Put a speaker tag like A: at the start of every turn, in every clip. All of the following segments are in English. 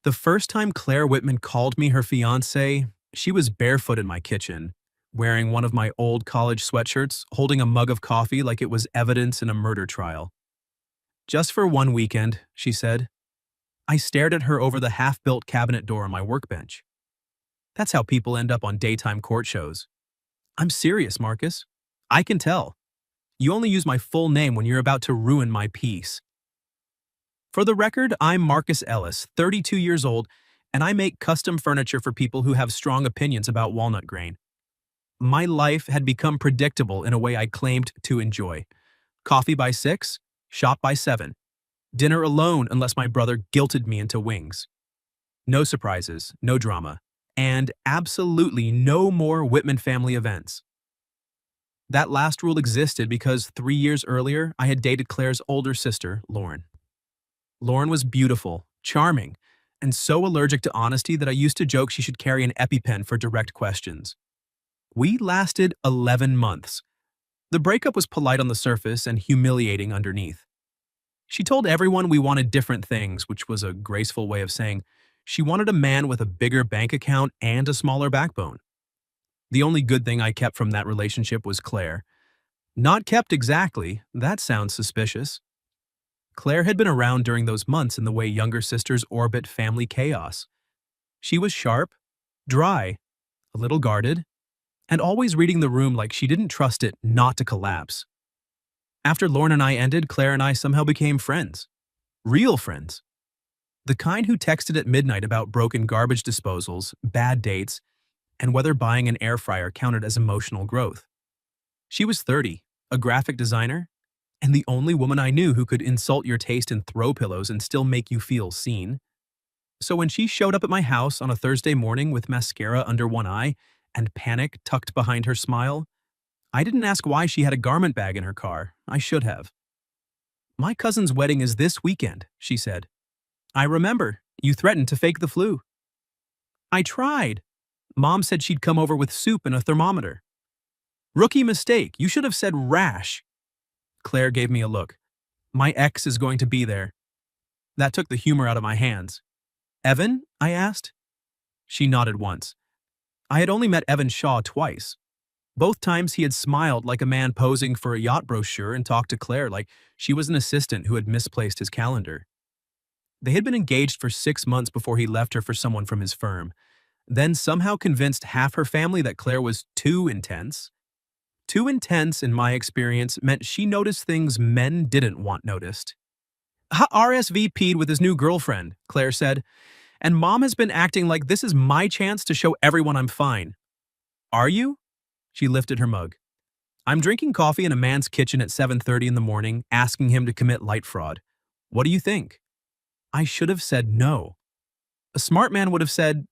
A: The first time Claire Whitman called me her fiancé, she was barefoot in my kitchen, wearing one of my old college sweatshirts, holding a mug of coffee like it was evidence in a murder trial. Just for one weekend, she said. I stared at her over the half-built cabinet door on my workbench. That's how people end up on daytime court shows. I'm serious, Marcus. I can tell. You only use my full name when you're about to ruin my peace. For the record, I'm Marcus Ellis, 32 years old, and I make custom furniture for people who have strong opinions about walnut grain. My life had become predictable in a way I claimed to enjoy. Coffee by 6, shop by 7. Dinner alone unless my brother guilted me into wings. No surprises, no drama, and absolutely no more Whitman family events. That last rule existed because 3 years earlier, I had dated Claire's older sister, Lauren. Lauren was beautiful, charming, and so allergic to honesty that I used to joke she should carry an EpiPen for direct questions. We lasted 11 months. The breakup was polite on the surface and humiliating underneath. She told everyone we wanted different things, which was a graceful way of saying she wanted a man with a bigger bank account and a smaller backbone. The only good thing I kept from that relationship was Claire. Not kept exactly, that sounds suspicious. Claire had been around during those months in the way younger sisters orbit family chaos. She was sharp, dry, a little guarded, and always reading the room like she didn't trust it not to collapse. After Lauren and I ended, Claire and I somehow became friends. Real friends. The kind who texted at midnight about broken garbage disposals, bad dates, and whether buying an air fryer counted as emotional growth. She was 30, a graphic designer, and the only woman I knew who could insult your taste in throw pillows and still make you feel seen. So when she showed up at my house on a Thursday morning with mascara under one eye and panic tucked behind her smile, I didn't ask why she had a garment bag in her car. I should have. My cousin's wedding is this weekend, she said. I remember. You threatened to fake the flu. I tried. Mom said she'd come over with soup and a thermometer. Rookie mistake. You should have said rash. Claire gave me a look. My ex is going to be there. That took the humor out of my hands. Evan? I asked. She nodded once. I had only met Evan Shaw twice. Both times he had smiled like a man posing for a yacht brochure and talked to Claire like she was an assistant who had misplaced his calendar. They had been engaged for 6 months before he left her for someone from his firm, then somehow convinced half her family that Claire was too intense. Too intense, in my experience, meant she noticed things men didn't want noticed. RSVP'd with his new girlfriend, Claire said, and Mom has been acting like this is my chance to show everyone I'm fine. Are you? She lifted her mug. I'm drinking coffee in a man's kitchen at 7:30 in the morning, asking him to commit light fraud. What do you think? I should have said no. A smart man would have said,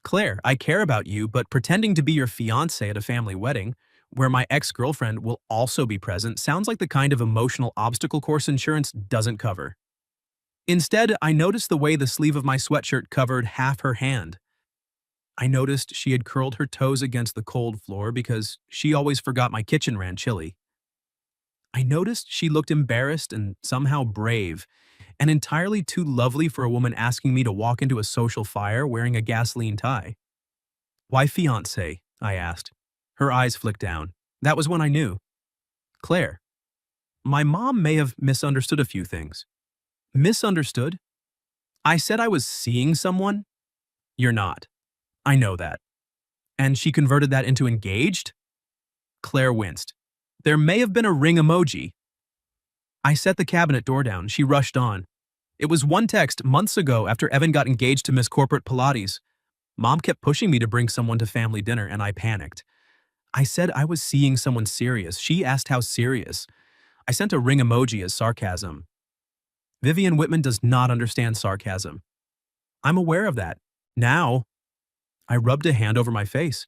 A: Claire, I care about you, but pretending to be your fiancé at a family wedding, where my ex-girlfriend will also be present, sounds like the kind of emotional obstacle course insurance doesn't cover. Instead, I noticed the way the sleeve of my sweatshirt covered half her hand. I noticed she had curled her toes against the cold floor because she always forgot my kitchen ran chilly. I noticed she looked embarrassed and somehow brave, and entirely too lovely for a woman asking me to walk into a social fire wearing a gasoline tie. Why fiancé? I asked. Her eyes flicked down. That was when I knew. Claire. My mom may have misunderstood a few things. Misunderstood? I said I was seeing someone? You're not. I know that. And she converted that into engaged? Claire winced. There may have been a ring emoji. I set the cabinet door down. She rushed on. It was one text months ago after Evan got engaged to Miss Corporate Pilates. Mom kept pushing me to bring someone to family dinner, and I panicked. I said I was seeing someone serious. She asked how serious. I sent a ring emoji as sarcasm. Vivian Whitman does not understand sarcasm. I'm aware of that. Now. I rubbed a hand over my face.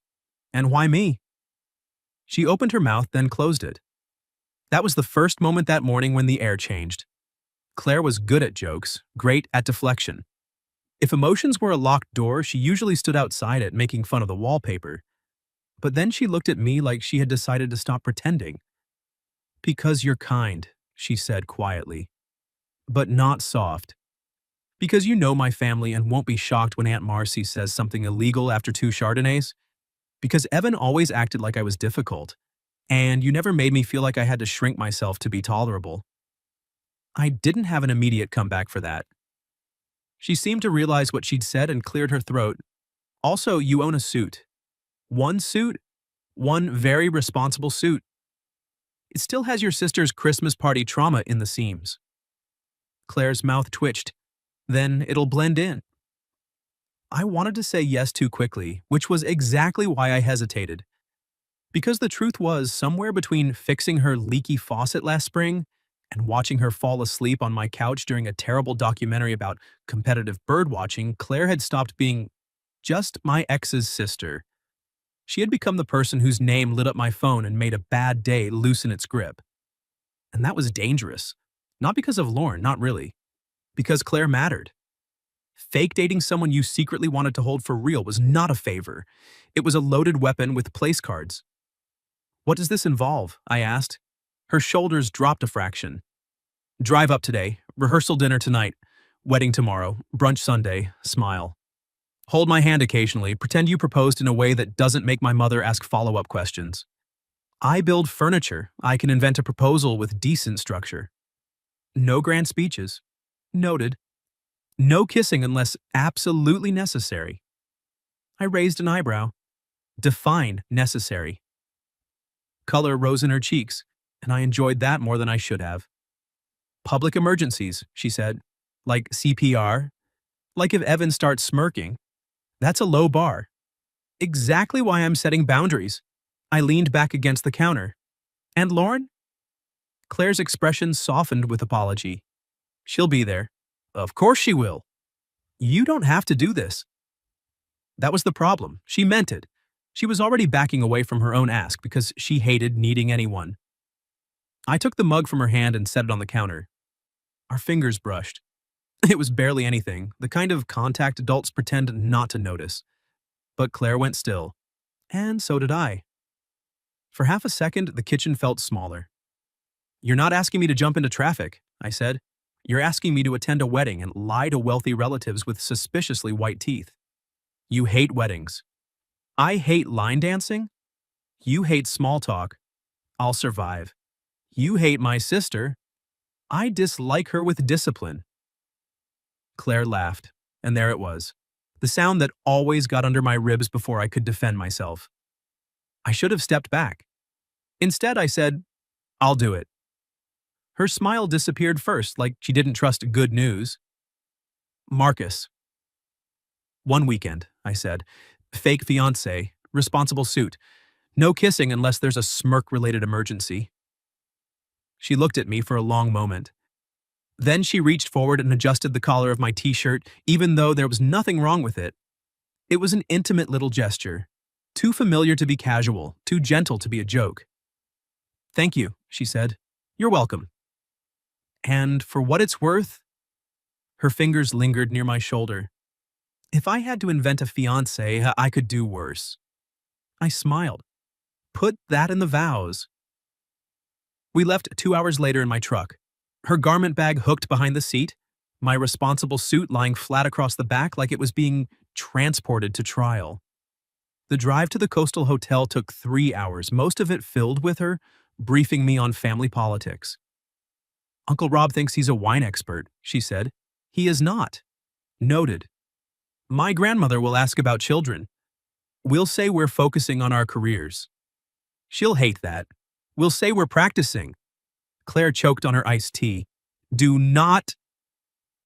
A: And why me? She opened her mouth, then closed it. That was the first moment that morning when the air changed. Claire was good at jokes, great at deflection. If emotions were a locked door, she usually stood outside it, making fun of the wallpaper. But then she looked at me like she had decided to stop pretending. Because you're kind, she said quietly. But not soft. Because you know my family and won't be shocked when Aunt Marcy says something illegal after 2 Chardonnays. Because Evan always acted like I was difficult, and you never made me feel like I had to shrink myself to be tolerable. I didn't have an immediate comeback for that. She seemed to realize what she'd said and cleared her throat. Also, you own a suit. One suit? One very responsible suit. It still has your sister's Christmas party trauma in the seams. Claire's mouth twitched. Then it'll blend in. I wanted to say yes too quickly, which was exactly why I hesitated. Because the truth was, somewhere between fixing her leaky faucet last spring and watching her fall asleep on my couch during a terrible documentary about competitive birdwatching, Claire had stopped being just my ex's sister. She had become the person whose name lit up my phone and made a bad day loosen its grip. And that was dangerous. Not because of Lauren, not really. Because Claire mattered. Fake dating someone you secretly wanted to hold for real was not a favor. It was a loaded weapon with place cards. What does this involve? I asked. Her shoulders dropped a fraction. Drive up today, rehearsal dinner tonight, wedding tomorrow, brunch Sunday, smile. Hold my hand occasionally, pretend you proposed in a way that doesn't make my mother ask follow-up questions. I build furniture. I can invent a proposal with decent structure. No grand speeches. Noted. No kissing unless absolutely necessary. I raised an eyebrow. Define necessary. Color rose in her cheeks, and I enjoyed that more than I should have. Public emergencies, she said. Like CPR. Like if Evan starts smirking. That's a low bar. Exactly why I'm setting boundaries. I leaned back against the counter. And Lauren? Claire's expression softened with apology. She'll be there. Of course she will. You don't have to do this. That was the problem. She meant it. She was already backing away from her own ask because she hated needing anyone. I took the mug from her hand and set it on the counter. Our fingers brushed. It was barely anything, the kind of contact adults pretend not to notice. But Claire went still. And so did I. For half a second, the kitchen felt smaller. You're not asking me to jump into traffic, I said. You're asking me to attend a wedding and lie to wealthy relatives with suspiciously white teeth. You hate weddings. I hate line dancing. You hate small talk. I'll survive. You hate my sister. I dislike her with discipline. Claire laughed, and there it was. The sound that always got under my ribs before I could defend myself. I should have stepped back. Instead, I said, I'll do it. Her smile disappeared first, like she didn't trust good news. Marcus. One weekend, I said. Fake fiancé, responsible suit. No kissing unless there's a smirk-related emergency. She looked at me for a long moment. Then she reached forward and adjusted the collar of my t-shirt, even though there was nothing wrong with it. It was an intimate little gesture. Too familiar to be casual, too gentle to be a joke. Thank you, she said. You're welcome. And for what it's worth, her fingers lingered near my shoulder. If I had to invent a fiancé, I could do worse. I smiled. Put that in the vows. We left 2 hours later in my truck. Her garment bag hooked behind the seat, my responsible suit lying flat across the back like it was being transported to trial. The drive to the coastal hotel took 3 hours, most of it filled with her, briefing me on family politics. Uncle Rob thinks he's a wine expert, she said. He is not. Noted. My grandmother will ask about children. We'll say we're focusing on our careers. She'll hate that. We'll say we're practicing. Claire choked on her iced tea. Do not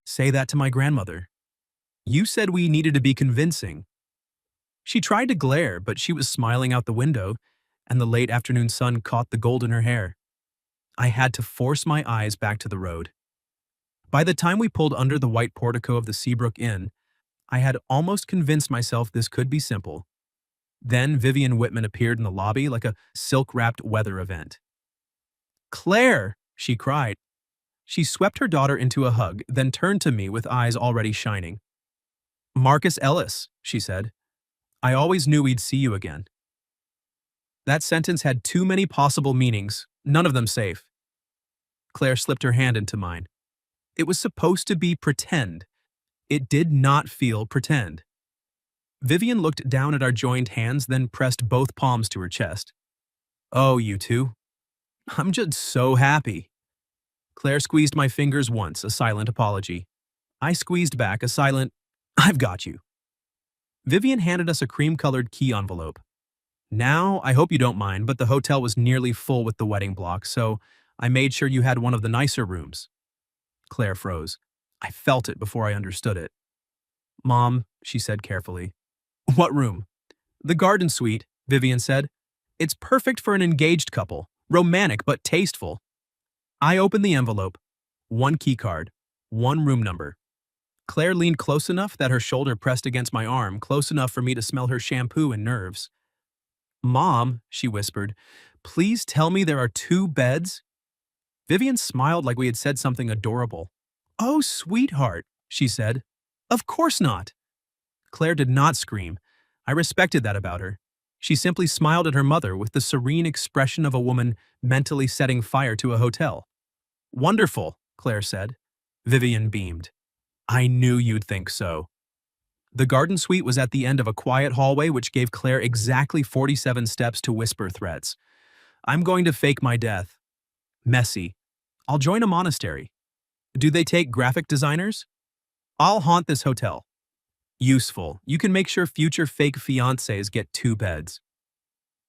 A: say that to my grandmother. You said we needed to be convincing. She tried to glare, but she was smiling out the window, and the late afternoon sun caught the gold in her hair. I had to force my eyes back to the road. By the time we pulled under the white portico of the Seabrook Inn, I had almost convinced myself this could be simple. Then Vivian Whitman appeared in the lobby like a silk-wrapped weather event. Claire, she cried. She swept her daughter into a hug, then turned to me with eyes already shining. Marcus Ellis, she said. I always knew we'd see you again. That sentence had too many possible meanings, none of them safe. Claire slipped her hand into mine. It was supposed to be pretend. It did not feel pretend. Vivian looked down at our joined hands, then pressed both palms to her chest. Oh, you two. I'm just so happy. Claire squeezed my fingers once, a silent apology. I squeezed back, a silent, I've got you. Vivian handed us a cream-colored key envelope. Now, I hope you don't mind, but the hotel was nearly full with the wedding block, so I made sure you had one of the nicer rooms. Claire froze. I felt it before I understood it. Mom, she said carefully. What room? The garden suite, Vivian said. It's perfect for an engaged couple, romantic but tasteful. I opened the envelope. One keycard, one room number. Claire leaned close enough that her shoulder pressed against my arm, close enough for me to smell her shampoo and nerves. Mom, she whispered, please tell me there are 2 beds? Vivian smiled like we had said something adorable. Oh, sweetheart, she said. Of course not. Claire did not scream. I respected that about her. She simply smiled at her mother with the serene expression of a woman mentally setting fire to a hotel. Wonderful, Claire said. Vivian beamed. I knew you'd think so. The garden suite was at the end of a quiet hallway which gave Claire exactly 47 steps to whisper threats. I'm going to fake my death. Messy. I'll join a monastery. Do they take graphic designers? I'll haunt this hotel. Useful. You can make sure future fake fiancés get 2 beds.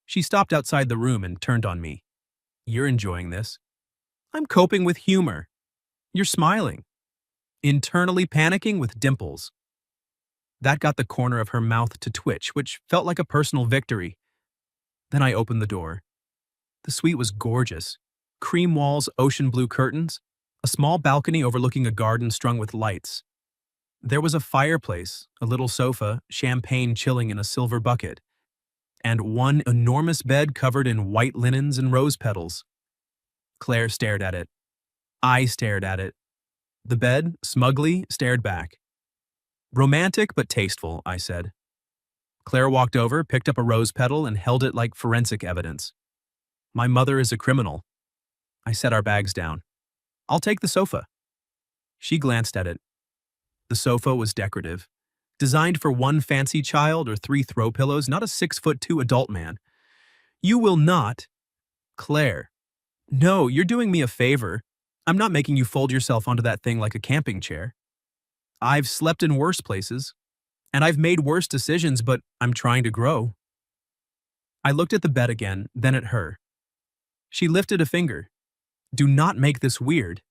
A: She stopped outside the room and turned on me. You're enjoying this. I'm coping with humor. You're smiling. Internally panicking with dimples. That got the corner of her mouth to twitch, which felt like a personal victory. Then I opened the door. The suite was gorgeous. Cream walls, ocean blue curtains, a small balcony overlooking a garden strung with lights. There was a fireplace, a little sofa, champagne chilling in a silver bucket, and one enormous bed covered in white linens and rose petals. Claire stared at it. I stared at it. The bed, smugly, stared back. Romantic but tasteful, I said. Claire walked over, picked up a rose petal, and held it like forensic evidence. My mother is a criminal. I set our bags down. I'll take the sofa. She glanced at it. The sofa was decorative, designed for 1 fancy child or 3 throw pillows, not a 6'2" adult man. You will not. Claire. No, you're doing me a favor. I'm not making you fold yourself onto that thing like a camping chair. I've slept in worse places, and I've made worse decisions, but I'm trying to grow. I looked at the bed again, then at her. She lifted a finger. Do not make this weird.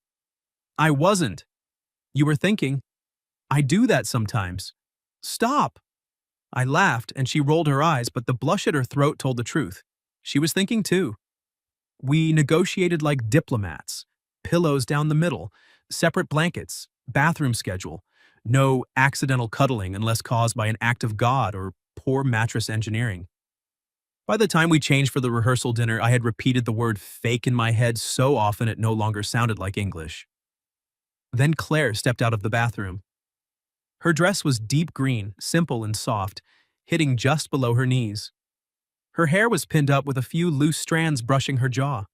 A: I wasn't. You were thinking. I do that sometimes. Stop. I laughed, and she rolled her eyes, but the blush at her throat told the truth. She was thinking too. We negotiated like diplomats. Pillows down the middle, separate blankets, bathroom schedule, no accidental cuddling unless caused by an act of God or poor mattress engineering. By the time we changed for the rehearsal dinner, I had repeated the word fake in my head so often it no longer sounded like English. Then Claire stepped out of the bathroom. Her dress was deep green, simple and soft, hitting just below her knees. Her hair was pinned up with a few loose strands brushing her jaw.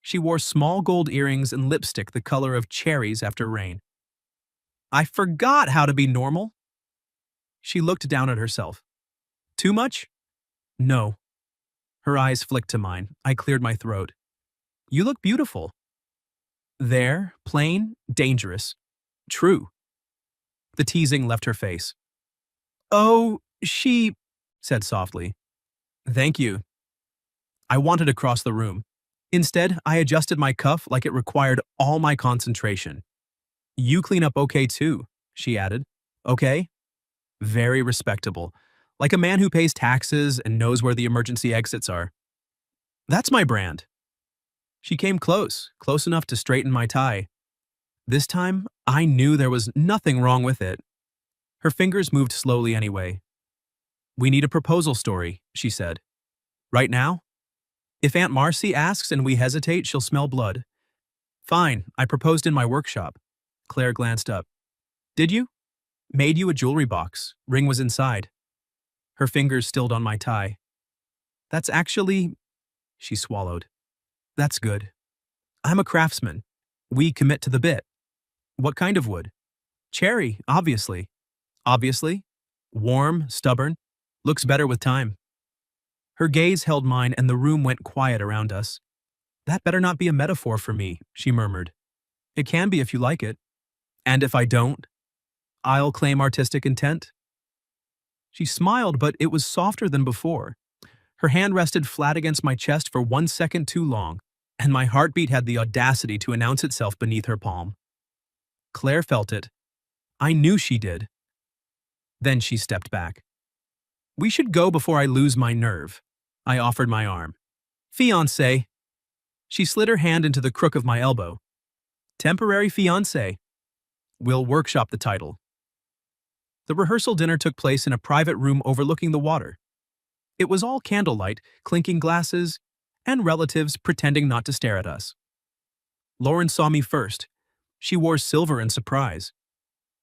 A: She wore small gold earrings and lipstick the color of cherries after rain. I forgot how to be normal. She looked down at herself. Too much? No. Her eyes flicked to mine. I cleared my throat. You look beautiful. There, plain, dangerous. True. The teasing left her face. Oh, she said softly. Thank you. I wanted to cross the room. Instead, I adjusted my cuff like it required all my concentration. You clean up okay too, she added. Okay? Very respectable. Like a man who pays taxes and knows where the emergency exits are. That's my brand. She came close enough to straighten my tie. This time, I knew there was nothing wrong with it. Her fingers moved slowly anyway. We need a proposal story, she said. Right now? If Aunt Marcy asks and we hesitate, she'll smell blood. Fine, I proposed in my workshop. Claire glanced up. Did you? Made you a jewelry box. Ring was inside. Her fingers stilled on my tie. That's actually... She swallowed. That's good. I'm a craftsman. We commit to the bit. What kind of wood? Cherry, obviously. Obviously. Warm, stubborn. Looks better with time. Her gaze held mine and the room went quiet around us. That better not be a metaphor for me, she murmured. It can be if you like it. And if I don't, I'll claim artistic intent. She smiled, but it was softer than before. Her hand rested flat against my chest for 1 second too long, and my heartbeat had the audacity to announce itself beneath her palm. Claire felt it. I knew she did. Then she stepped back. We should go before I lose my nerve. I offered my arm. Fiancé. She slid her hand into the crook of my elbow. Temporary fiancé. We'll workshop the title. The rehearsal dinner took place in a private room overlooking the water. It was all candlelight, clinking glasses, and relatives pretending not to stare at us. Lauren saw me first. She wore silver in surprise.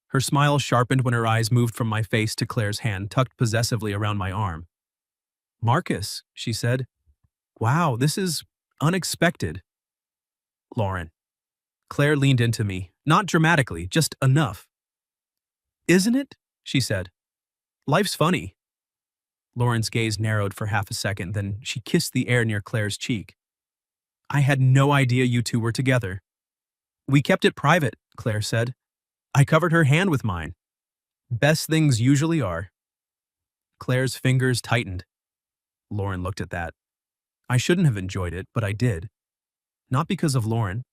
A: Her smile sharpened when her eyes moved from my face to Claire's hand tucked possessively around my arm. Marcus, she said. Wow, this is unexpected. Lauren. Claire leaned into me, not dramatically, just enough. Isn't it? She said. Life's funny. Lauren's gaze narrowed for half a second, then she kissed the air near Claire's cheek. I had no idea you two were together. We kept it private, Claire said. I covered her hand with mine. Best things usually are. Claire's fingers tightened. Lauren looked at that. I shouldn't have enjoyed it, but I did. Not because of Lauren.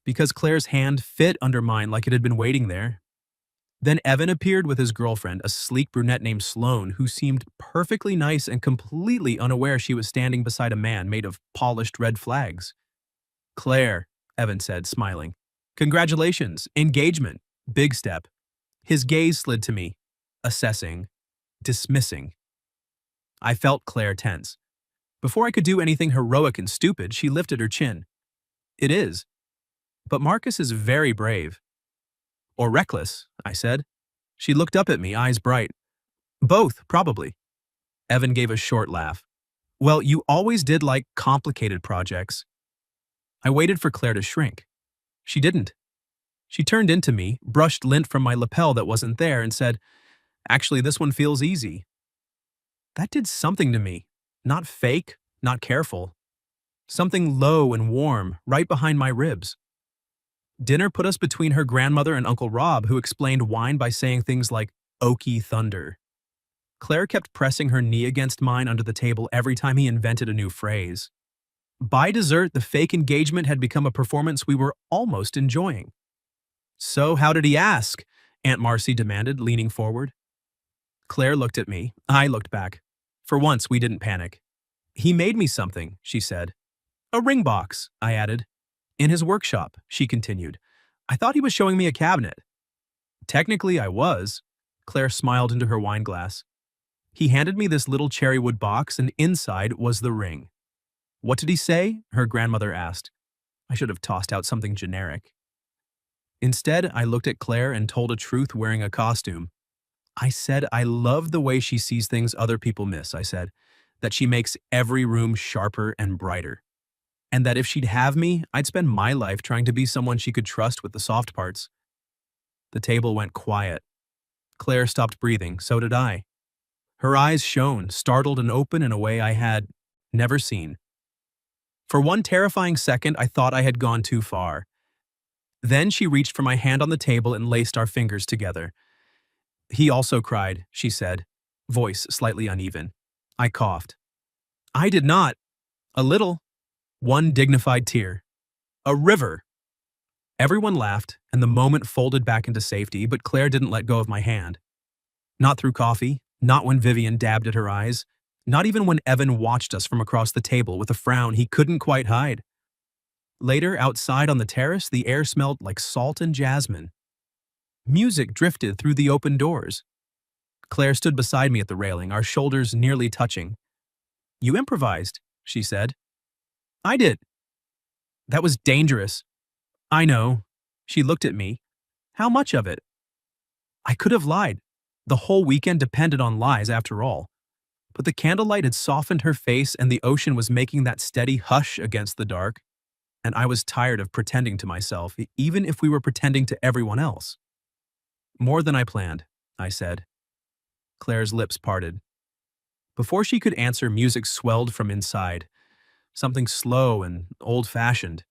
A: Because Claire's hand fit under mine like it had been waiting there. Then Evan appeared with his girlfriend, a sleek brunette named Sloane, who seemed perfectly nice and completely unaware she was standing beside a man made of polished red flags. Claire, Evan said, smiling. Congratulations, engagement, big step. His gaze slid to me, assessing, dismissing. I felt Claire tense. Before I could do anything heroic and stupid, she lifted her chin. It is. But Marcus is very brave. Or reckless, I said. She looked up at me, eyes bright. Both, probably. Evan gave a short laugh. Well, you always did like complicated projects. I waited for Claire to shrink. She didn't. She turned into me, brushed lint from my lapel that wasn't there, and said, Actually, this one feels easy. That did something to me. Not fake, not careful. Something low and warm, right behind my ribs. Dinner put us between her grandmother and Uncle Rob, who explained wine by saying things like oaky thunder. Claire kept pressing her knee against mine under the table every time he invented a new phrase. By dessert, the fake engagement had become a performance we were almost enjoying. So how did he ask? Aunt Marcy demanded, leaning forward. Claire looked at me. I looked back. For once, we didn't panic. He made me something, she said. A ring box, I added. In his workshop, she continued. I thought he was showing me a cabinet. Technically, I was. Claire smiled into her wine glass. He handed me this little cherrywood box, and inside was the ring. What did he say? Her grandmother asked. I should have tossed out something generic. Instead, I looked at Claire and told a truth wearing a costume. I said I love the way she sees things other people miss, I said. That she makes every room sharper and brighter. And that if she'd have me, I'd spend my life trying to be someone she could trust with the soft parts. The table went quiet. Claire stopped breathing, so did I. Her eyes shone, startled and open in a way I had never seen. For one terrifying second, I thought I had gone too far. Then she reached for my hand on the table and laced our fingers together. He also cried, she said, voice slightly uneven. I coughed. I did not. A little. One dignified tear. A river. Everyone laughed, and the moment folded back into safety, but Claire didn't let go of my hand. Not through coffee, not when Vivian dabbed at her eyes, not even when Evan watched us from across the table with a frown he couldn't quite hide. Later, outside on the terrace, the air smelled like salt and jasmine. Music drifted through the open doors. Claire stood beside me at the railing, our shoulders nearly touching. You improvised, she said. I did. That was dangerous. I know. She looked at me. How much of it? I could have lied. The whole weekend depended on lies after all. But the candlelight had softened her face and the ocean was making that steady hush against the dark. And I was tired of pretending to myself, even if we were pretending to everyone else. More than I planned, I said. Claire's lips parted. Before she could answer, music swelled from inside, something slow and old-fashioned.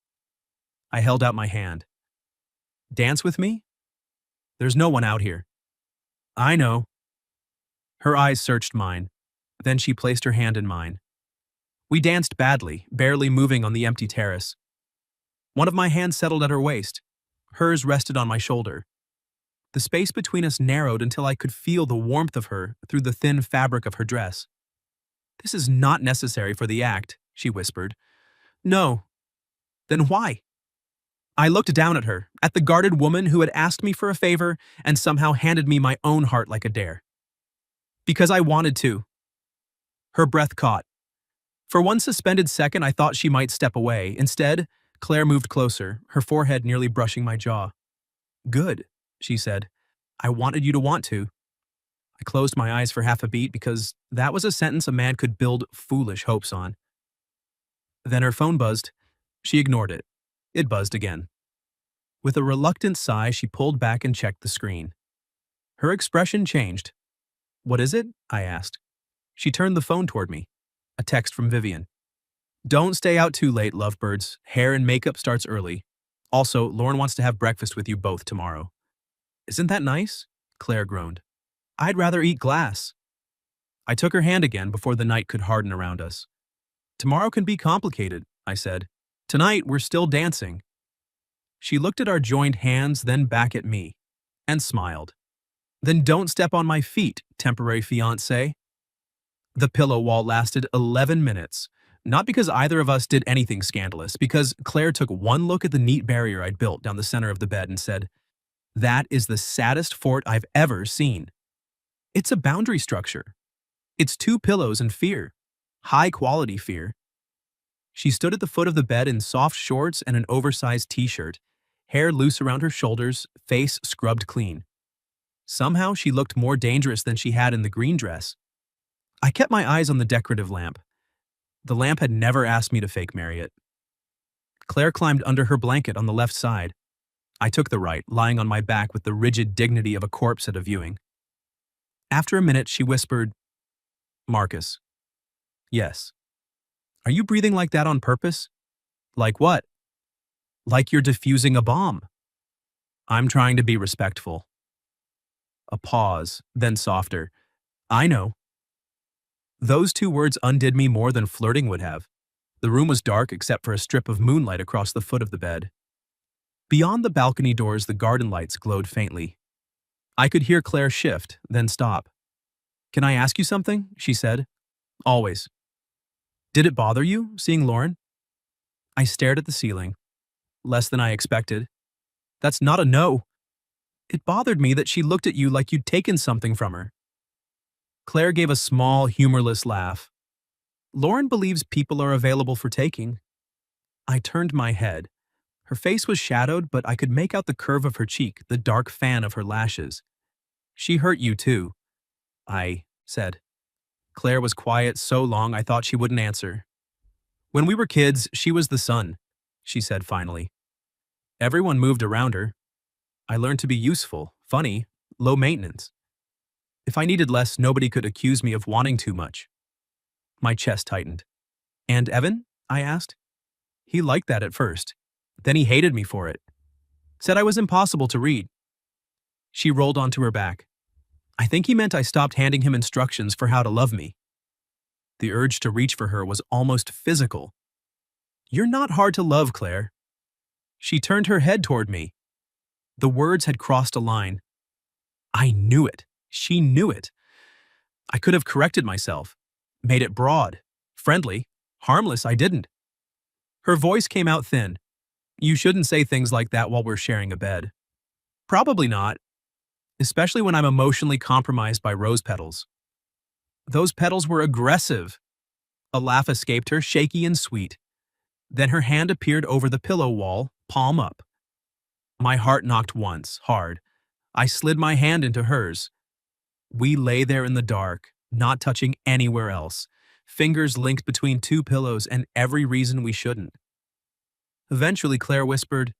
A: I held out my hand. Dance with me? There's no one out here. I know. Her eyes searched mine. Then she placed her hand in mine. We danced badly, barely moving on the empty terrace. One of my hands settled at her waist. Hers rested on my shoulder. The space between us narrowed until I could feel the warmth of her through the thin fabric of her dress. This is not necessary for the act, she whispered. No. Then why? I looked down at her, at the guarded woman who had asked me for a favor and somehow handed me my own heart like a dare. Because I wanted to. Her breath caught. For one suspended second, I thought she might step away. Instead, Claire moved closer, her forehead nearly brushing my jaw. Good, she said. I wanted you to want to. I closed my eyes for half a beat because that was a sentence a man could build foolish hopes on. Then her phone buzzed. She ignored it. It buzzed again. With a reluctant sigh, she pulled back and checked the screen. Her expression changed. What is it? I asked. She turned the phone toward me. A text from Vivian. Don't stay out too late, lovebirds. Hair and makeup starts early. Also, Lauren wants to have breakfast with you both tomorrow. Isn't that nice? Claire groaned. I'd rather eat glass. I took her hand again before the night could harden around us. Tomorrow can be complicated, I said. Tonight, we're still dancing. She looked at our joined hands, then back at me, and smiled. Then don't step on my feet, temporary fiancé. The pillow wall lasted 11 minutes, not because either of us did anything scandalous, because Claire took one look at the neat barrier I'd built down the center of the bed and said, That is the saddest fort I've ever seen. It's a boundary structure. It's 2 pillows and fear. High-quality fear. She stood at the foot of the bed in soft shorts and an oversized t-shirt, hair loose around her shoulders, face scrubbed clean. Somehow she looked more dangerous than she had in the green dress. I kept my eyes on the decorative lamp. The lamp had never asked me to fake marry it. Claire climbed under her blanket on the left side. I took the right, lying on my back with the rigid dignity of a corpse at a viewing. After a minute, she whispered, Marcus. Yes. Are you breathing like that on purpose? Like what? Like you're defusing a bomb. I'm trying to be respectful. A pause, then softer. I know. Those 2 words undid me more than flirting would have. The room was dark except for a strip of moonlight across the foot of the bed. Beyond the balcony doors, the garden lights glowed faintly. I could hear Claire shift, then stop. Can I ask you something? She said. Always. Did it bother you, seeing Lauren? I stared at the ceiling. Less than I expected. That's not a no. It bothered me that she looked at you like you'd taken something from her. Claire gave a small, humorless laugh. Lauren believes people are available for taking. I turned my head. Her face was shadowed, but I could make out the curve of her cheek, the dark fan of her lashes. She hurt you too, I said. Claire was quiet so long I thought she wouldn't answer. When we were kids, she was the sun, she said finally. Everyone moved around her. I learned to be useful, funny, low maintenance. If I needed less, nobody could accuse me of wanting too much. My chest tightened. And Evan? I asked. He liked that at first. Then he hated me for it. Said I was impossible to read. She rolled onto her back. I think he meant I stopped handing him instructions for how to love me. The urge to reach for her was almost physical. You're not hard to love, Claire. She turned her head toward me. The words had crossed a line. I knew it. She knew it. I could have corrected myself, made it broad, friendly, harmless. I didn't. Her voice came out thin. You shouldn't say things like that while we're sharing a bed. Probably not, especially when I'm emotionally compromised by rose petals. Those petals were aggressive. A laugh escaped her, shaky and sweet. Then her hand appeared over the pillow wall, palm up. My heart knocked once, hard. I slid my hand into hers. We lay there in the dark, not touching anywhere else, fingers linked between 2 pillows and every reason we shouldn't. Eventually, Claire whispered,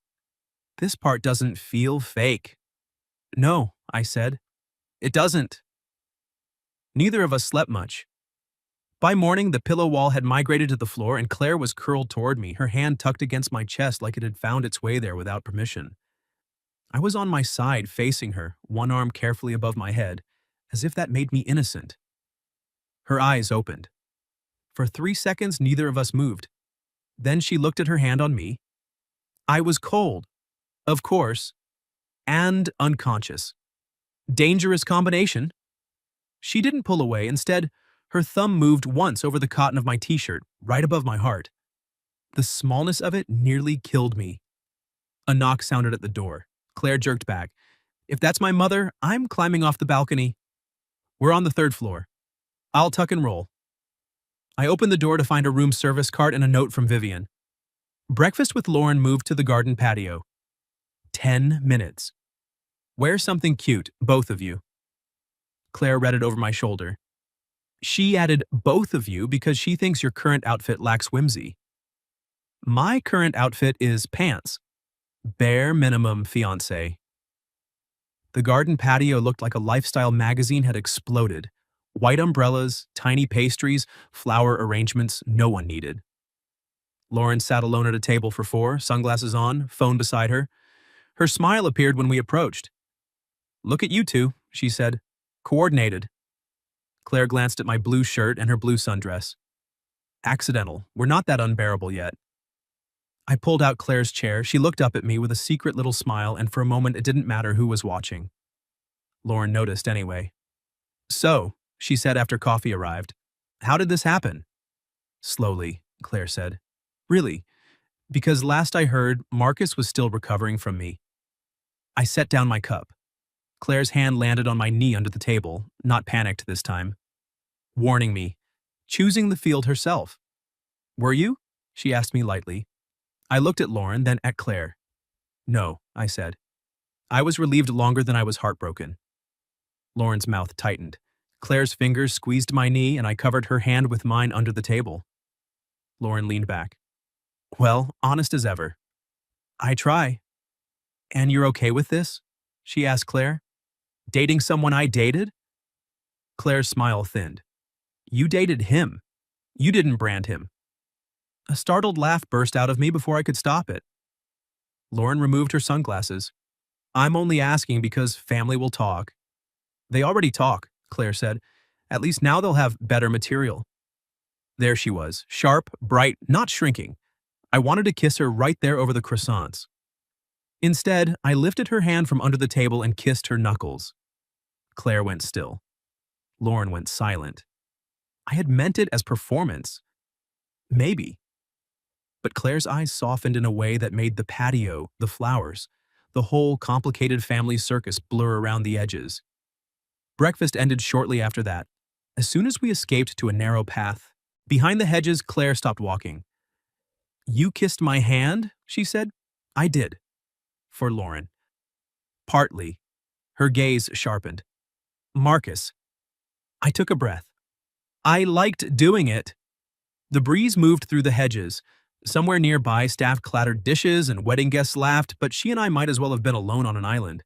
A: This part doesn't feel fake. No, I said. It doesn't. Neither of us slept much. By morning, the pillow wall had migrated to the floor and Claire was curled toward me, her hand tucked against my chest like it had found its way there without permission. I was on my side, facing her, one arm carefully above my head, as if that made me innocent. Her eyes opened. For 3 seconds, neither of us moved. Then she looked at her hand on me. I was cold, of course, and unconscious. Dangerous combination. She didn't pull away. Instead, her thumb moved once over the cotton of my t-shirt, right above my heart. The smallness of it nearly killed me. A knock sounded at the door. Claire jerked back. If that's my mother, I'm climbing off the balcony. We're on the 3rd floor. I'll tuck and roll. I opened the door to find a room service cart and a note from Vivian. Breakfast with Lauren moved to the garden patio. 10 minutes. Wear something cute, both of you. Claire read it over my shoulder. She added both of you because she thinks your current outfit lacks whimsy. My current outfit is pants. Bare minimum, fiancé. The garden patio looked like a lifestyle magazine had exploded. White umbrellas, tiny pastries, flower arrangements no one needed. Lauren sat alone at a table for 4, sunglasses on, phone beside her. Her smile appeared when we approached. Look at you two, she said. Coordinated. Claire glanced at my blue shirt and her blue sundress. Accidental. We're not that unbearable yet. I pulled out Claire's chair. She looked up at me with a secret little smile, and for a moment it didn't matter who was watching. Lauren noticed anyway. So, she said after coffee arrived, how did this happen? Slowly, Claire said. Really, because last I heard, Marcus was still recovering from me. I set down my cup. Claire's hand landed on my knee under the table, not panicked this time. Warning me, choosing the field herself. Were you? She asked me lightly. I looked at Lauren, then at Claire. No, I said. I was relieved longer than I was heartbroken. Lauren's mouth tightened. Claire's fingers squeezed my knee and I covered her hand with mine under the table. Lauren leaned back. Well, honest as ever. I try. And you're okay with this? She asked Claire. Dating someone I dated? Claire's smile thinned. You dated him. You didn't brand him. A startled laugh burst out of me before I could stop it. Lauren removed her sunglasses. I'm only asking because family will talk. They already talk, Claire said. At least now they'll have better material. There she was, sharp, bright, not shrinking. I wanted to kiss her right there over the croissants. Instead, I lifted her hand from under the table and kissed her knuckles. Claire went still. Lauren went silent. I had meant it as performance. Maybe. But Claire's eyes softened in a way that made the patio, the flowers, the whole complicated family circus blur around the edges. Breakfast ended shortly after that. As soon as we escaped to a narrow path, behind the hedges, Claire stopped walking. You kissed my hand, she said. I did. For Lauren. Partly. Her gaze sharpened. Marcus. I took a breath. I liked doing it. The breeze moved through the hedges. Somewhere nearby, staff clattered dishes and wedding guests laughed, but she and I might as well have been alone on an island.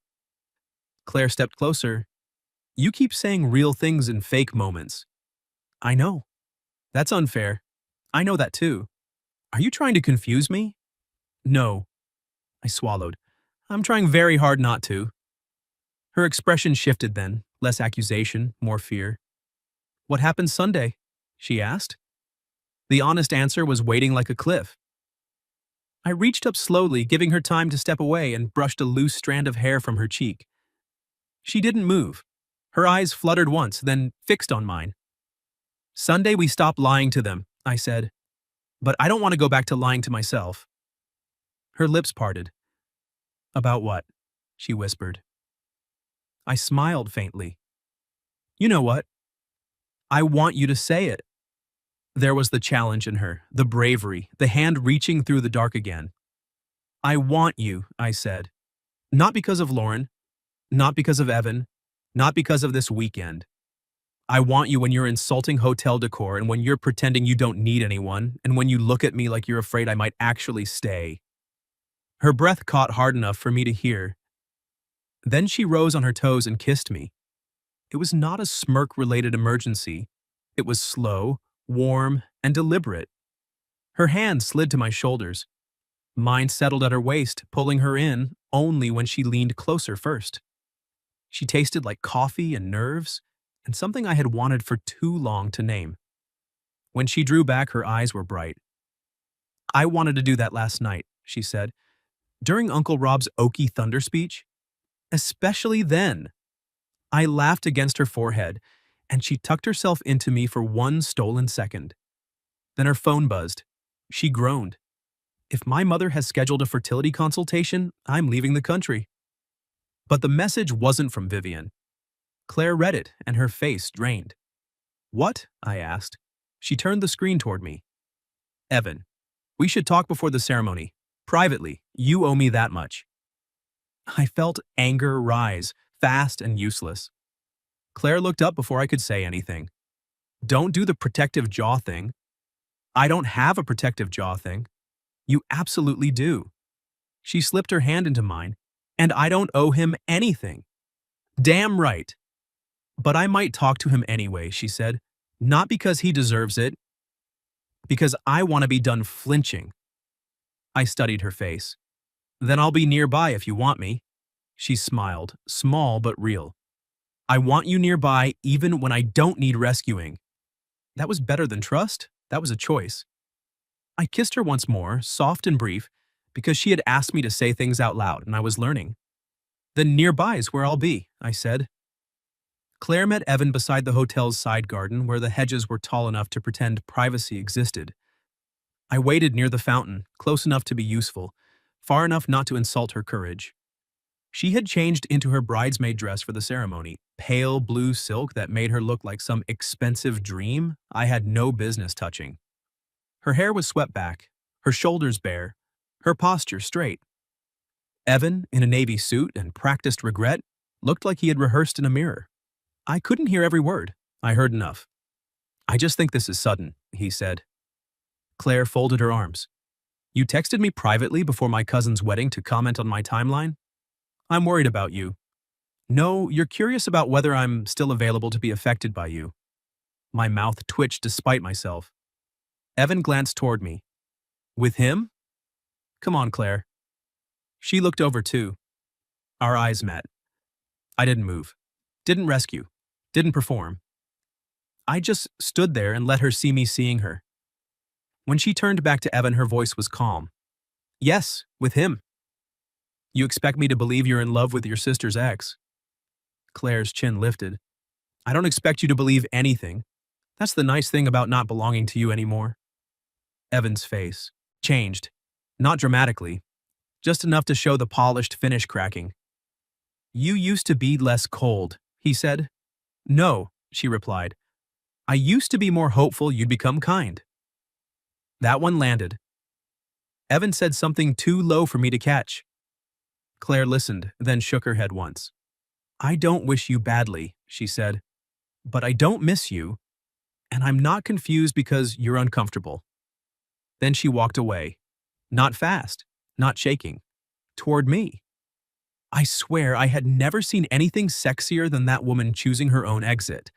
A: Claire stepped closer. You keep saying real things in fake moments. I know. That's unfair. I know that too. Are you trying to confuse me? No. I swallowed. I'm trying very hard not to. Her expression shifted then, less accusation, more fear. What happened Sunday? She asked. The honest answer was waiting like a cliff. I reached up slowly, giving her time to step away, and brushed a loose strand of hair from her cheek. She didn't move. Her eyes fluttered once, then fixed on mine. Sunday we stopped lying to them, I said. But I don't want to go back to lying to myself. Her lips parted. About what? She whispered. I smiled faintly. You know what? I want you to say it. There was the challenge in her, the bravery, the hand reaching through the dark again. I want you, I said. Not because of Lauren, not because of Evan, not because of this weekend. I want you when you're insulting hotel decor and when you're pretending you don't need anyone and when you look at me like you're afraid I might actually stay. Her breath caught hard enough for me to hear. Then she rose on her toes and kissed me. It was not a smirk-related emergency. It was slow, warm, and deliberate. Her hand slid to my shoulders. Mine settled at her waist, pulling her in only when she leaned closer first. She tasted like coffee and nerves, and something I had wanted for too long to name. When she drew back, her eyes were bright. "I wanted to do that last night," she said, "during Uncle Rob's Okie Thunder speech. Especially then." I laughed against her forehead, and she tucked herself into me for one stolen second. Then her phone buzzed. She groaned. "If my mother has scheduled a fertility consultation, I'm leaving the country." But the message wasn't from Vivian. Claire read it, and her face drained. "What?" I asked. She turned the screen toward me. "Evan, we should talk before the ceremony. Privately, you owe me that much." I felt anger rise, fast and useless. Claire looked up before I could say anything. "Don't do the protective jaw thing." "I don't have a protective jaw thing." "You absolutely do." She slipped her hand into mine. "And I don't owe him anything." "Damn right." "But I might talk to him anyway," she said. "Not because he deserves it. Because I want to be done flinching." I studied her face. "Then I'll be nearby if you want me." She smiled, small but real. "I want you nearby even when I don't need rescuing." That was better than trust. That was a choice. I kissed her once more, soft and brief, because she had asked me to say things out loud, and I was learning. "Then nearby is where I'll be," I said. Claire met Evan beside the hotel's side garden where the hedges were tall enough to pretend privacy existed. I waited near the fountain, close enough to be useful, far enough not to insult her courage. She had changed into her bridesmaid dress for the ceremony, pale blue silk that made her look like some expensive dream I had no business touching. Her hair was swept back, her shoulders bare, her posture straight. Evan, in a navy suit and practiced regret, looked like he had rehearsed in a mirror. I couldn't hear every word. I heard enough. "I just think this is sudden," he said. Claire folded her arms. "You texted me privately before my cousin's wedding to comment on my timeline? I'm worried about you." "No, you're curious about whether I'm still available to be affected by you." My mouth twitched despite myself. Evan glanced toward me. "With him?" "Come on, Claire." She looked over too. Our eyes met. I didn't move. Didn't rescue. Didn't perform. I just stood there and let her see me seeing her. When she turned back to Evan, her voice was calm. "Yes, with him." "You expect me to believe you're in love with your sister's ex?" Claire's chin lifted. "I don't expect you to believe anything. That's the nice thing about not belonging to you anymore." Evan's face changed. Not dramatically. Just enough to show the polished finish cracking. "You used to be less cold," he said. "No," she replied. "I used to be more hopeful you'd become kind." That one landed. Evan said something too low for me to catch. Claire listened, then shook her head once. "I don't wish you badly," she said. "But I don't miss you, and I'm not confused because you're uncomfortable." Then she walked away. Not fast, not shaking. Toward me. I swear I had never seen anything sexier than that woman choosing her own exit.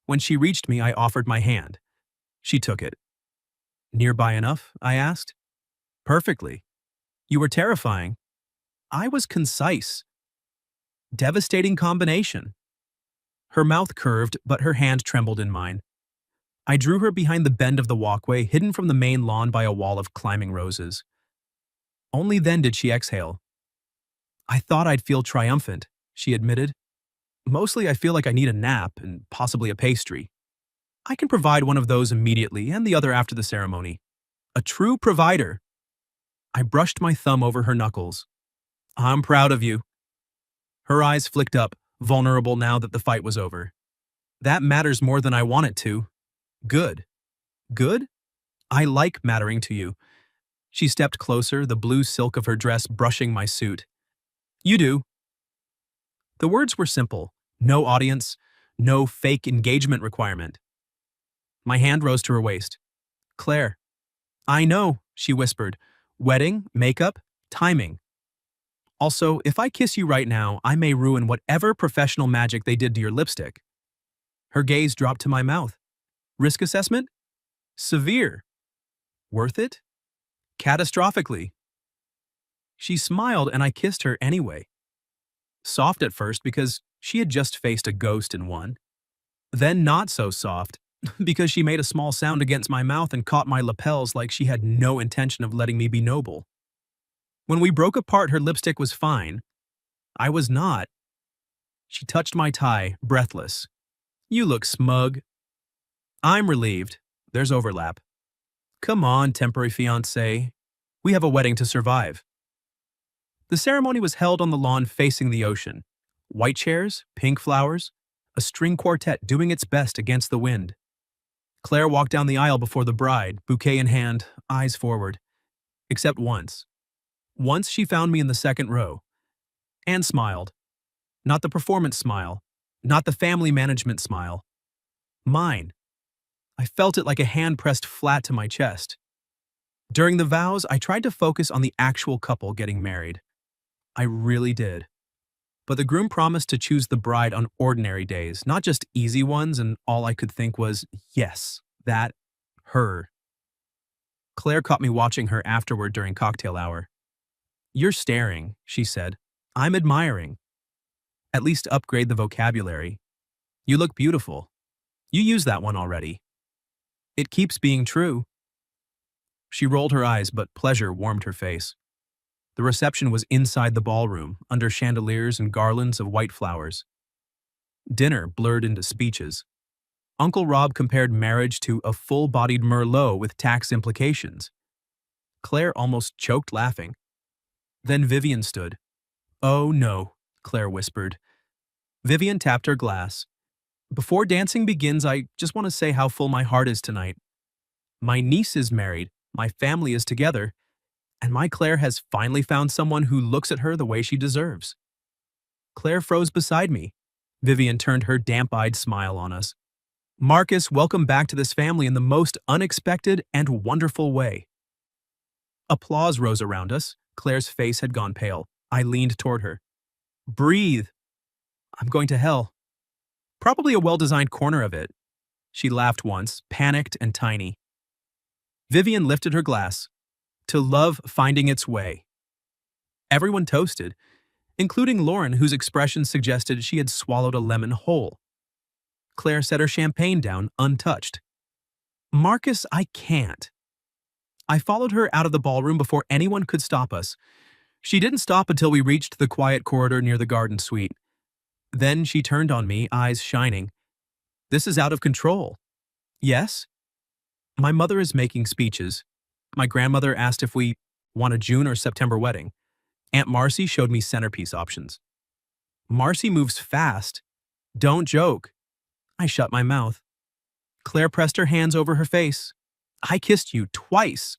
A: When she reached me, I offered my hand. She took it. "Nearby enough?" I asked. "Perfectly." "You were terrifying." I was concise. Devastating combination. Her mouth curved, but her hand trembled in mine. I drew her behind the bend of the walkway, hidden from the main lawn by a wall of climbing roses. Only then did she exhale. "I thought I'd feel triumphant," she admitted. "Mostly I feel like I need a nap and possibly a pastry. I can provide one of those immediately and the other after the ceremony. A true provider." I brushed my thumb over her knuckles. "I'm proud of you." Her eyes flicked up, vulnerable now that the fight was over. "That matters more than I want it to." "Good." "Good? I like mattering to you." She stepped closer, the blue silk of her dress brushing my suit. "You do." The words were simple. No audience, no fake engagement requirement. My hand rose to her waist. "Claire." "I know," she whispered. "Wedding, makeup, timing." Also, if I kiss you right now, I may ruin whatever professional magic they did to your lipstick. Her gaze dropped to my mouth. Risk assessment? Severe. Worth it? Catastrophically. She smiled and I kissed her anyway. Soft at first because she had just faced a ghost in one. Then not so soft because she made a small sound against my mouth and caught my lapels like she had no intention of letting me be noble. When we broke apart, her lipstick was fine. I was not. She touched my tie, breathless. You look smug. I'm relieved. There's overlap. Come on, temporary fiancé. We have a wedding to survive. The ceremony was held on the lawn facing the ocean. White chairs, pink flowers, a string quartet doing its best against the wind. Claire walked down the aisle before the bride, bouquet in hand, eyes forward. Except once. Once she found me in the second row. And smiled. Not the performance smile. Not the family management smile. Mine. I felt it like a hand pressed flat to my chest. During the vows, I tried to focus on the actual couple getting married. I really did. But the groom promised to choose the bride on ordinary days, not just easy ones, and all I could think was, yes, that, her. Claire caught me watching her afterward during cocktail hour. You're staring, she said. I'm admiring. At least upgrade the vocabulary. You look beautiful. You used that one already. It keeps being true. She rolled her eyes, but pleasure warmed her face. The reception was inside the ballroom, under chandeliers and garlands of white flowers. Dinner blurred into speeches. Uncle Rob compared marriage to a full-bodied Merlot with tax implications. Claire almost choked laughing. Then Vivian stood. Oh no, Claire whispered. Vivian tapped her glass. Before dancing begins, I just want to say how full my heart is tonight. My niece is married, my family is together, and my Claire has finally found someone who looks at her the way she deserves. Claire froze beside me. Vivian turned her damp-eyed smile on us. Marcus, welcome back to this family in the most unexpected and wonderful way. Applause rose around us. Claire's face had gone pale. I leaned toward her. Breathe. I'm going to hell. Probably a well-designed corner of it. She laughed once, panicked and tiny. Vivian lifted her glass. To love finding its way. Everyone toasted, including Lauren, whose expression suggested she had swallowed a lemon whole. Claire set her champagne down, untouched. Marcus, I can't. I followed her out of the ballroom before anyone could stop us. She didn't stop until we reached the quiet corridor near the garden suite. Then she turned on me, eyes shining. This is out of control. Yes? My mother is making speeches. My grandmother asked if we want a June or September wedding. Aunt Marcy showed me centerpiece options. Marcy moves fast. Don't joke. I shut my mouth. Claire pressed her hands over her face. I kissed you twice.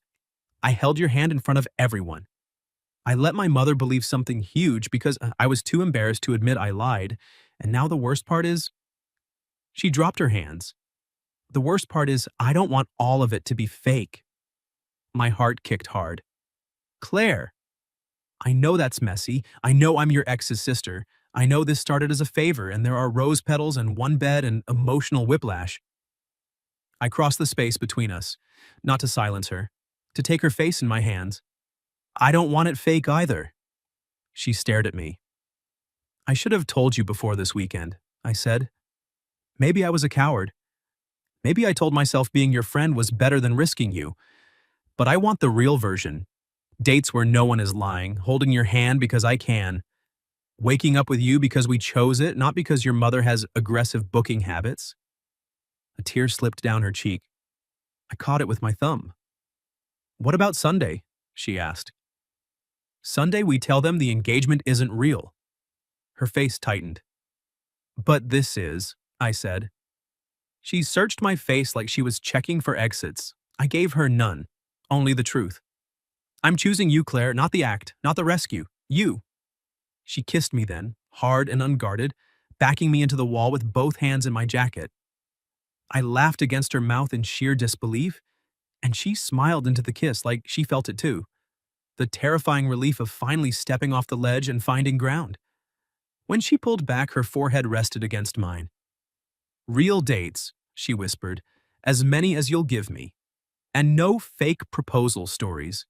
A: I held your hand in front of everyone. I let my mother believe something huge because I was too embarrassed to admit I lied. And now the worst part is, she dropped her hands. The worst part is, I don't want all of it to be fake. My heart kicked hard. Claire, I know that's messy. I know I'm your ex's sister. I know this started as a favor and there are rose petals and one bed and emotional whiplash. I crossed the space between us, not to silence her, to take her face in my hands. I don't want it fake either. She stared at me. I should have told you before this weekend, I said. Maybe I was a coward. Maybe I told myself being your friend was better than risking you. But I want the real version. Dates where no one is lying, holding your hand because I can. Waking up with you because we chose it, not because your mother has aggressive booking habits. A tear slipped down her cheek. I caught it with my thumb. What about Sunday? She asked. Sunday we tell them the engagement isn't real. Her face tightened. But this is, I said. She searched my face like she was checking for exits. I gave her none, only the truth. I'm choosing you, Claire, not the act, not the rescue. You. She kissed me then, hard and unguarded, backing me into the wall with both hands in my jacket. I laughed against her mouth in sheer disbelief, and she smiled into the kiss like she felt it too. the terrifying relief of finally stepping off the ledge and finding ground. When she pulled back, her forehead rested against mine. "Real dates," she whispered, "as many as you'll give me. And no fake proposal stories.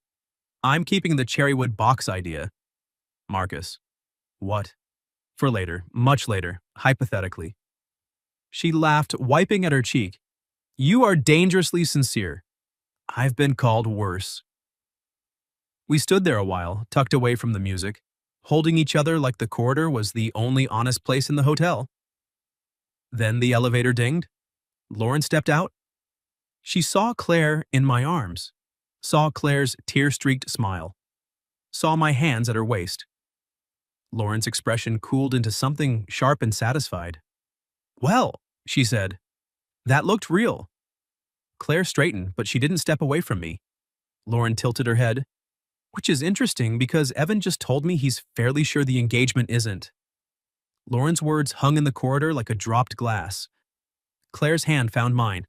A: I'm keeping the cherrywood box idea." Marcus. What? For later, much later, hypothetically. She laughed, wiping at her cheek. "You are dangerously sincere. I've been called worse." We stood there a while, tucked away from the music, holding each other like the corridor was the only honest place in the hotel. Then the elevator dinged. Lauren stepped out. She saw Claire in my arms, saw Claire's tear-streaked smile, saw my hands at her waist. Lauren's expression cooled into something sharp and satisfied. "Well," she said, "that looked real." Claire straightened, but she didn't step away from me. Lauren tilted her head, which is interesting because Evan just told me he's fairly sure the engagement isn't. Lauren's words hung in the corridor like a dropped glass. Claire's hand found mine,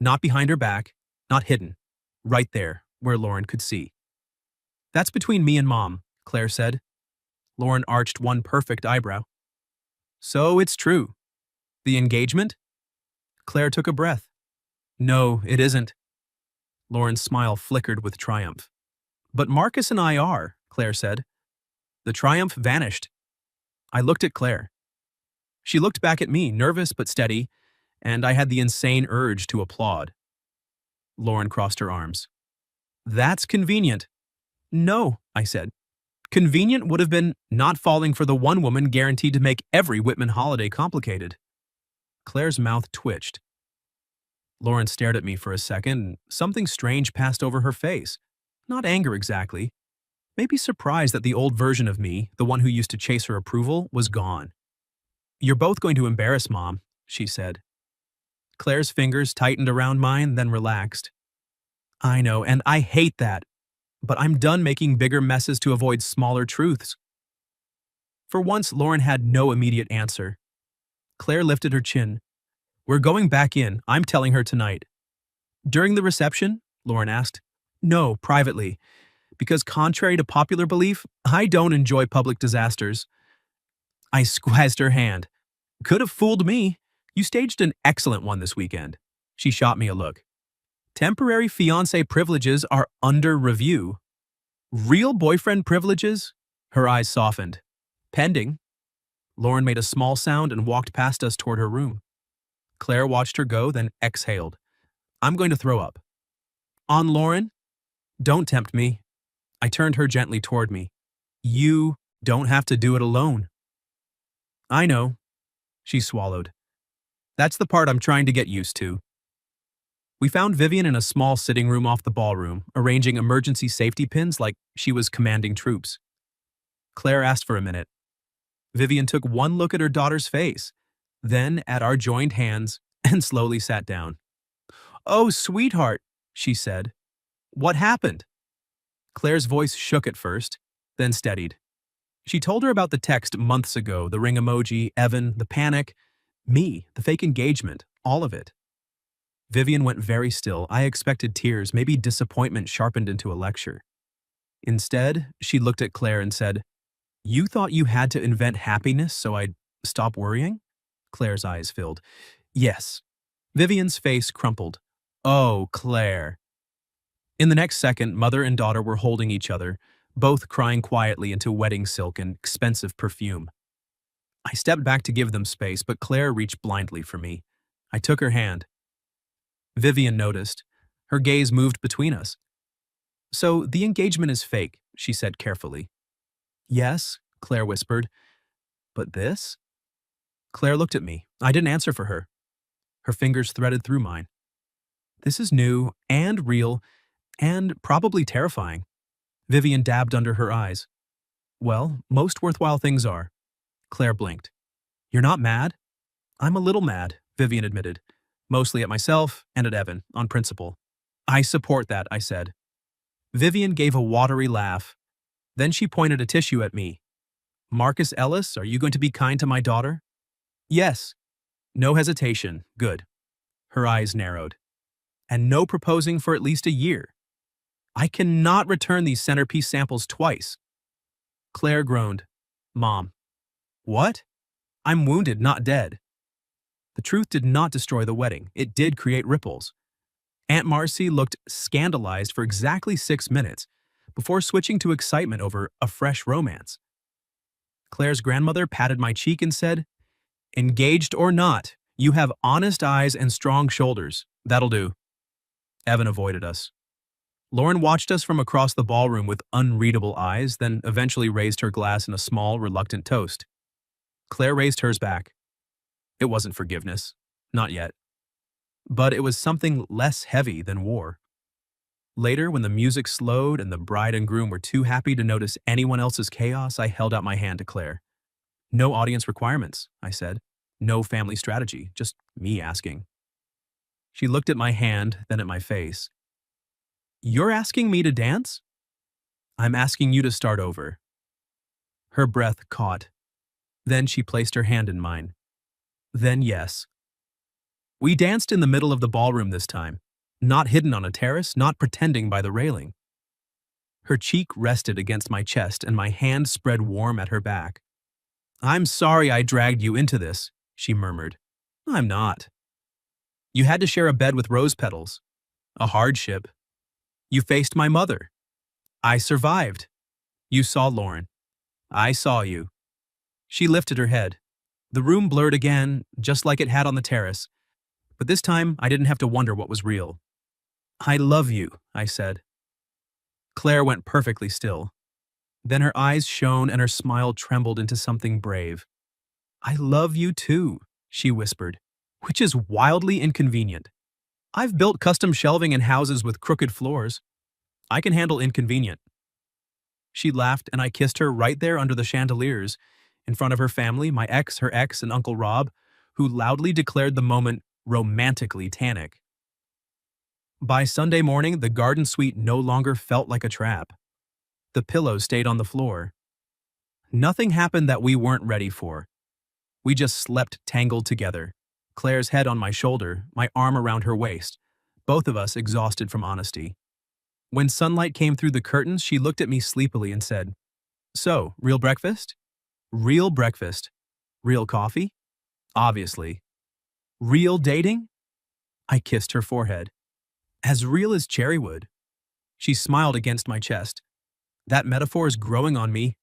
A: not behind her back, not hidden, right there, where Lauren could see. "That's between me and Mom," Claire said. Lauren arched one perfect eyebrow. "So it's true. The engagement?" Claire took a breath. "No, it isn't." Lauren's smile flickered with triumph. "But Marcus and I are," Claire said. The triumph vanished. I looked at Claire. She looked back at me, nervous but steady, and I had the insane urge to applaud. Lauren crossed her arms. "That's convenient." "No," I said. "Convenient would have been not falling for the one woman guaranteed to make every Whitman holiday complicated." Claire's mouth twitched. Lauren stared at me for a second, and something strange passed over her face. Not anger exactly. Maybe surprise that the old version of me, the one who used to chase her approval, was gone. "You're both going to embarrass Mom," she said. Claire's fingers tightened around mine, then relaxed. "I know, and I hate that. But I'm done making bigger messes to avoid smaller truths." For once, Lauren had no immediate answer. Claire lifted her chin. "We're going back in. I'm telling her tonight." "During the reception?" Lauren asked. "No, privately. Because contrary to popular belief, I don't enjoy public disasters." I squeezed her hand. "Could have fooled me. You staged an excellent one this weekend." She shot me a look. "Temporary fiancé privileges are under review." "Real boyfriend privileges?" Her eyes softened. "Pending." Lauren made a small sound and walked past us toward her room. Claire watched her go, then exhaled. "I'm going to throw up." "On Lauren?" "Don't tempt me." I turned her gently toward me. "You don't have to do it alone." "I know." She swallowed. "That's the part I'm trying to get used to." We found Vivian in a small sitting room off the ballroom, arranging emergency safety pins like she was commanding troops. Claire asked for a minute. Vivian took one look at her daughter's face, then at our joined hands, and slowly sat down. "Oh, sweetheart," she said. "What happened?" Claire's voice shook at first, then steadied. She told her about the text months ago, the ring emoji, Evan, the panic, me, the fake engagement, all of it. Vivian went very still. I expected tears, maybe disappointment sharpened into a lecture. Instead, she looked at Claire and said, "You thought you had to invent happiness so I'd stop worrying?" Claire's eyes filled. "Yes." Vivian's face crumpled. "Oh, Claire." In the next second, mother and daughter were holding each other, both crying quietly into wedding silk and expensive perfume. I stepped back to give them space, but Claire reached blindly for me. I took her hand. Vivian noticed. Her gaze moved between us. "So the engagement is fake," she said carefully. "Yes," Claire whispered. "But this?" Claire looked at me. I didn't answer for her. Her fingers threaded through mine. "This is new and real and probably terrifying." Vivian dabbed under her eyes. "Well, most worthwhile things are." Claire blinked. "You're not mad?" "I'm a little mad," Vivian admitted. "Mostly at myself and at Evan, on principle." "I support that," I said. Vivian gave a watery laugh. Then she pointed a tissue at me. "Marcus Ellis, are you going to be kind to my daughter?" "Yes." No hesitation. Good. Her eyes narrowed. "And no proposing for at least a year." I cannot return these centerpiece samples twice. Claire groaned. Mom. What? I'm wounded, not dead. The truth did not destroy the wedding. It did create ripples. Aunt Marcy looked scandalized for exactly 6 minutes before switching to excitement over a fresh romance. Claire's grandmother patted my cheek and said, Engaged or not, you have honest eyes and strong shoulders. That'll do. Evan avoided us. Lauren watched us from across the ballroom with unreadable eyes, then eventually raised her glass in a small, reluctant toast. Claire raised hers back. It wasn't forgiveness. Not yet. But it was something less heavy than war. Later, when the music slowed and the bride and groom were too happy to notice anyone else's chaos, I held out my hand to Claire. No audience requirements, I said. No family strategy, just me asking. She looked at my hand, then at my face. You're asking me to dance? I'm asking you to start over. Her breath caught. Then she placed her hand in mine. Then yes. We danced in the middle of the ballroom this time, not hidden on a terrace, not pretending by the railing. Her cheek rested against my chest and my hand spread warm at her back. I'm sorry I dragged you into this, she murmured. I'm not. You had to share a bed with rose petals. A hardship. You faced my mother. I survived. You saw Lauren. I saw you. She lifted her head. The room blurred again, just like it had on the terrace. But this time, I didn't have to wonder what was real. I love you, I said. Claire went perfectly still. Then her eyes shone and her smile trembled into something brave. I love you too, she whispered, which is wildly inconvenient. I've built custom shelving in houses with crooked floors. I can handle inconvenient. She laughed and I kissed her right there under the chandeliers, in front of her family, my ex, her ex, and Uncle Rob, who loudly declared the moment romantically tannic. By Sunday morning, the garden suite no longer felt like a trap. The pillows stayed on the floor. Nothing happened that we weren't ready for. We just slept tangled together, Claire's head on my shoulder, my arm around her waist, both of us exhausted from honesty. When sunlight came through the curtains, she looked at me sleepily and said, So, real breakfast? Real breakfast. Real coffee? Obviously. Real dating? I kissed her forehead. As real as cherrywood. She smiled against my chest. That metaphor is growing on me.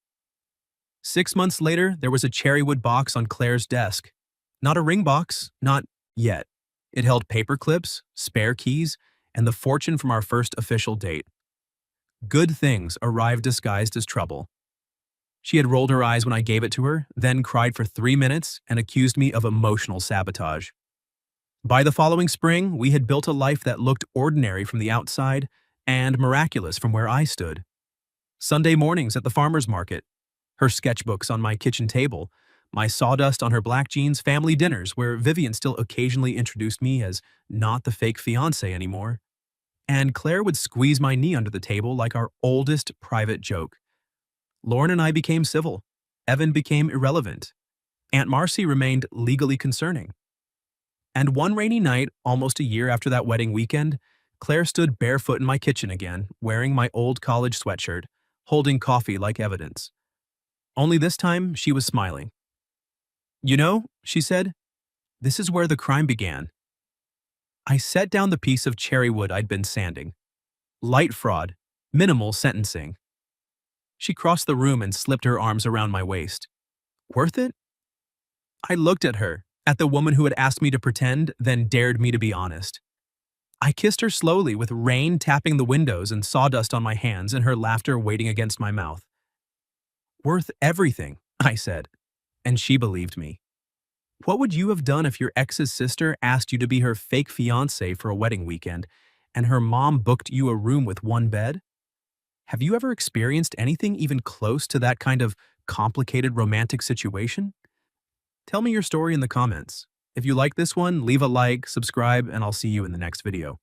A: 6 months later, there was a cherrywood box on Claire's desk. Not a ring box, not yet. It held paper clips, spare keys, and the fortune from our first official date. Good things arrived disguised as trouble. She had rolled her eyes when I gave it to her, then cried for 3 minutes and accused me of emotional sabotage. By the following spring, we had built a life that looked ordinary from the outside and miraculous from where I stood. Sunday mornings at the farmer's market, her sketchbooks on my kitchen table, my sawdust on her black jeans, family dinners where Vivian still occasionally introduced me as not the fake fiancé anymore. And Claire would squeeze my knee under the table like our oldest private joke. Lauren and I became civil. Evan became irrelevant. Aunt Marcy remained legally concerning. And one rainy night, almost a year after that wedding weekend, Claire stood barefoot in my kitchen again, wearing my old college sweatshirt, holding coffee like evidence. Only this time, she was smiling. You know, she said, this is where the crime began. I set down the piece of cherry wood I'd been sanding. Light fraud, minimal sentencing. She crossed the room and slipped her arms around my waist. Worth it? I looked at her, at the woman who had asked me to pretend, then dared me to be honest. I kissed her slowly with rain tapping the windows and sawdust on my hands and her laughter waiting against my mouth. Worth everything, I said, and she believed me. What would you have done if your ex's sister asked you to be her fake fiancé for a wedding weekend and her mom booked you a room with one bed? Have you ever experienced anything even close to that kind of complicated romantic situation? Tell me your story in the comments. If you like this one, leave a like, subscribe, and I'll see you in the next video.